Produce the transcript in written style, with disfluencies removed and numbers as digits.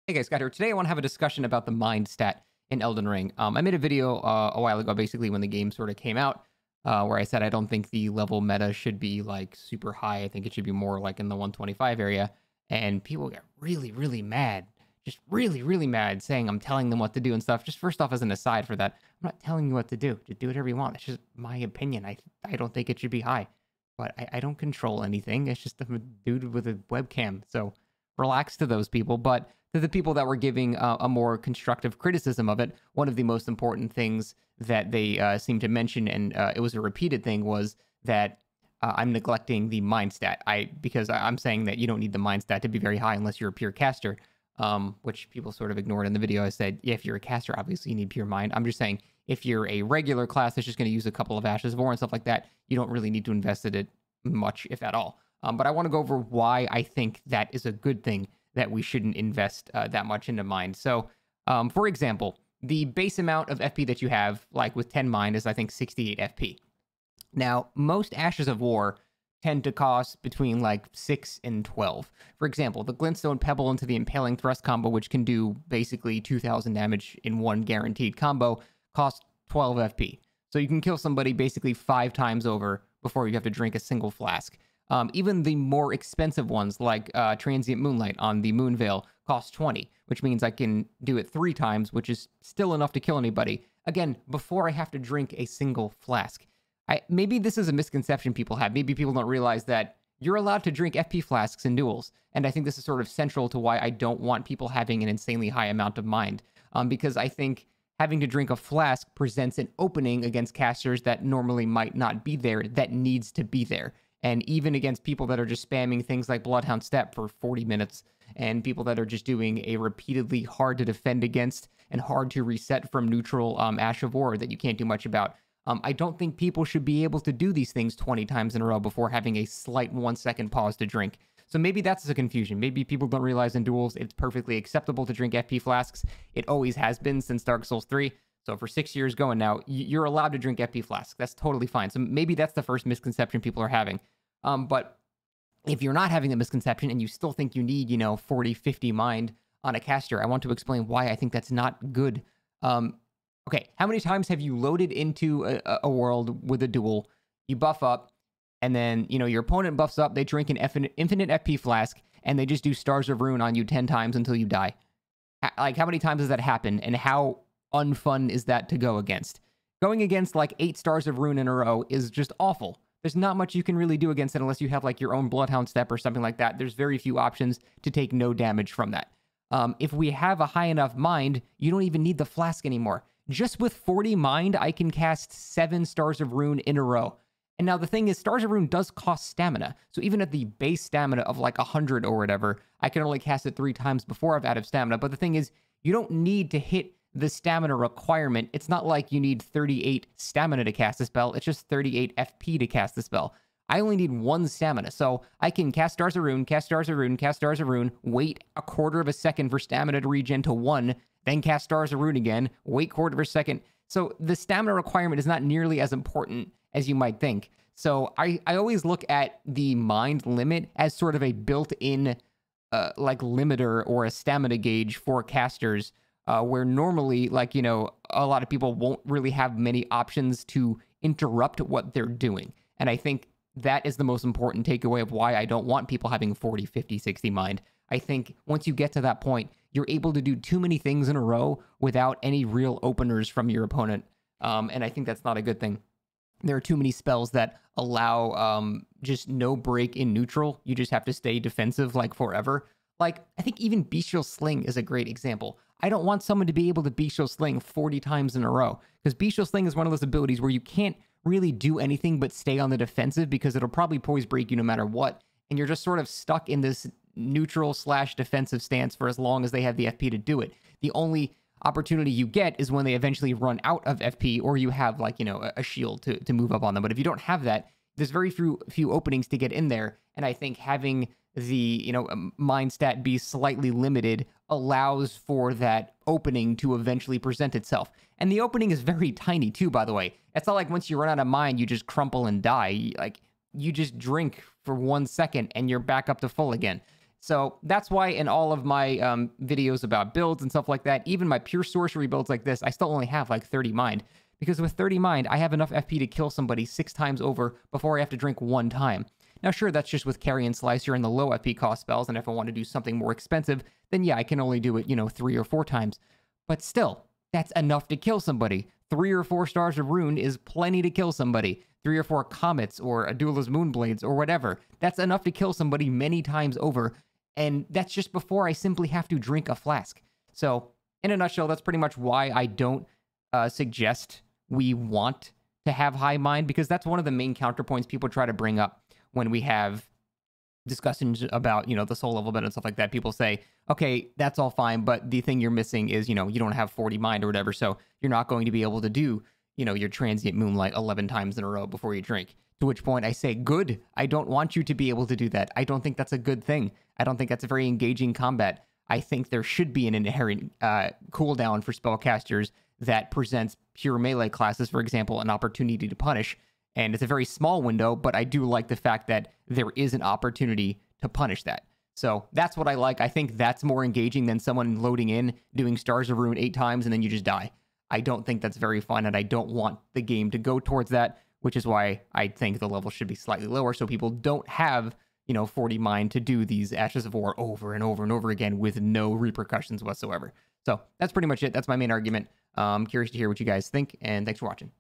Hey guys, Scott here. Today I want to have a discussion about the mind stat in Elden Ring. I made a video a while ago, basically when the game sort of came out, where I said I don't think the level meta should be like super high. I think it should be more like in the 125 area. And people get really, really mad, just really, really mad, saying I'm telling them what to do and stuff. Just first off, as an aside for that, I'm not telling you what to do. Just do whatever you want. It's just my opinion. I don't think it should be high, but I don't control anything. It's just a dude with a webcam. So relax to those people. But to the people that were giving a more constructive criticism of it, one of the most important things that they seemed to mention, and it was a repeated thing, was that I'm neglecting the mind stat. Because I'm saying that you don't need the mind stat to be very high unless you're a pure caster, which people sort of ignored in the video. I said, yeah, if you're a caster, obviously you need pure mind. I'm just saying if you're a regular class that's just going to use a couple of Ashes of War and stuff like that, you don't really need to invest in it much, if at all. But I want to go over why I think that is a good thing, that we shouldn't invest that much into mind. So, for example, the base amount of FP that you have, like with 10 mind, is I think 68 FP. Now, most Ashes of War tend to cost between like 6 and 12. For example, the Glintstone Pebble into the Impaling Thrust combo, which can do basically 2,000 damage in one guaranteed combo, costs 12 FP. So you can kill somebody basically 5 times over before you have to drink a single flask. Even the more expensive ones, like Transient Moonlight on the Moonveil, cost 20, which means I can do it 3 times, which is still enough to kill anybody. Again, before I have to drink a single flask. Maybe this is a misconception people have. Maybe people don't realize that you're allowed to drink FP Flasks in duels. And I think this is sort of central to why I don't want people having an insanely high amount of mind. Because I think having to drink a flask presents an opening against casters that normally might not be there, that needs to be there. And even against people that are just spamming things like Bloodhound Step for 40 minutes, and people that are just doing a repeatedly hard to defend against and hard to reset from neutral Ash of War that you can't do much about. I don't think people should be able to do these things 20 times in a row before having a slight 1-second pause to drink. So maybe that's the confusion. Maybe people don't realize in duels it's perfectly acceptable to drink FP Flasks. It always has been since Dark Souls 3. So for 6 years going now, you're allowed to drink FP Flasks. That's totally fine. So maybe that's the first misconception people are having. But if you're not having a misconception and you still think you need, 40, 50 mind on a caster, I want to explain why I think that's not good. Okay, how many times have you loaded into a world with a duel, you buff up, and then, your opponent buffs up, they drink an infinite FP flask, and they just do Stars of Ruin on you 10 times until you die? Like, how many times has that happened, and how unfun is that to go against? Going against, like, 8 Stars of Ruin in a row is just awful. There's not much you can really do against it unless you have, like, your own Bloodhound Step or something like that. There's very few options to take no damage from that. If we have a high enough mind, you don't even need the flask anymore. Just with 40 mind, I can cast 7 Stars of Ruin in a row. And now the thing is, Stars of Ruin does cost stamina. So even at the base stamina of like 100 or whatever, I can only cast it 3 times before I've out of stamina. But the thing is, you don't need to hit the stamina requirement. It's not like you need 38 stamina to cast the spell. It's just 38 FP to cast the spell. I only need 1 stamina. So I can cast Stars of Ruin, cast Stars of Ruin, cast Stars of Ruin, wait a quarter of a second for stamina to regen to 1, then cast Stars of Ruin again, wait quarter of a second. So the stamina requirement is not nearly as important as you might think. So I always look at the mind limit as sort of a built-in like limiter or a stamina gauge for casters, where normally, like, a lot of people won't really have many options to interrupt what they're doing. And I think that is the most important takeaway of why I don't want people having 40, 50, 60 mind. I think once you get to that point, you're able to do too many things in a row without any real openers from your opponent. And I think that's not a good thing. There are too many spells that allow just no break in neutral. You just have to stay defensive like forever. Like, I think even Bestial Sling is a great example. I don't want someone to be able to Bestial Sling 40 times in a row, because Bestial Sling is one of those abilities where you can't really do anything but stay on the defensive, because it'll probably poise break you no matter what. And you're just sort of stuck in this neutral / defensive stance for as long as they have the FP to do it. The only opportunity you get is when they eventually run out of FP, or you have, like, a shield to move up on them. But if you don't have that, there's very few openings to get in there. And I think having the, mind stat be slightly limited allows for that opening to eventually present itself. And the opening is very tiny too, by the way. It's not like once you run out of mind, you just crumple and die. Like, you just drink for 1 second and you're back up to full again. So that's why in all of my videos about builds and stuff like that, even my pure sorcery builds like this, I still only have like 30 mind. Because with 30 mind, I have enough FP to kill somebody 6 times over before I have to drink 1 time. Now, sure, that's just with Carry and Slicer and the low FP cost spells, and if I want to do something more expensive, then yeah, I can only do it, 3 or 4 times. But still, that's enough to kill somebody. 3 or 4 stars of Rune is plenty to kill somebody. 3 or 4 Comets or a Duelist Moonblades or whatever. That's enough to kill somebody many times over, and that's just before I simply have to drink a flask. So, in a nutshell, that's pretty much why I don't suggest we want to have high mind, because that's one of the main counterpoints people try to bring up when we have discussions about, the soul level bit and stuff like that. People say, okay, that's all fine, but the thing you're missing is, you don't have 40 mind or whatever, so you're not going to be able to do, your transient moonlight 11 times in a row before you drink. To which point I say, good. I don't want you to be able to do that. I don't think that's a good thing. I don't think that's a very engaging combat. I think there should be an inherent cooldown for spellcasters that presents pure melee classes, for example, an opportunity to punish. And it's a very small window, but I do like the fact that there is an opportunity to punish that. So that's what I like. I think that's more engaging than someone loading in, doing Stars of Ruin 8 times, and then you just die. I don't think that's very fun, and I don't want the game to go towards that, which is why I think the level should be slightly lower so people don't have, 40 mind to do these Ashes of War over and over and over again with no repercussions whatsoever. So that's pretty much it. That's my main argument. I'm curious to hear what you guys think, and thanks for watching.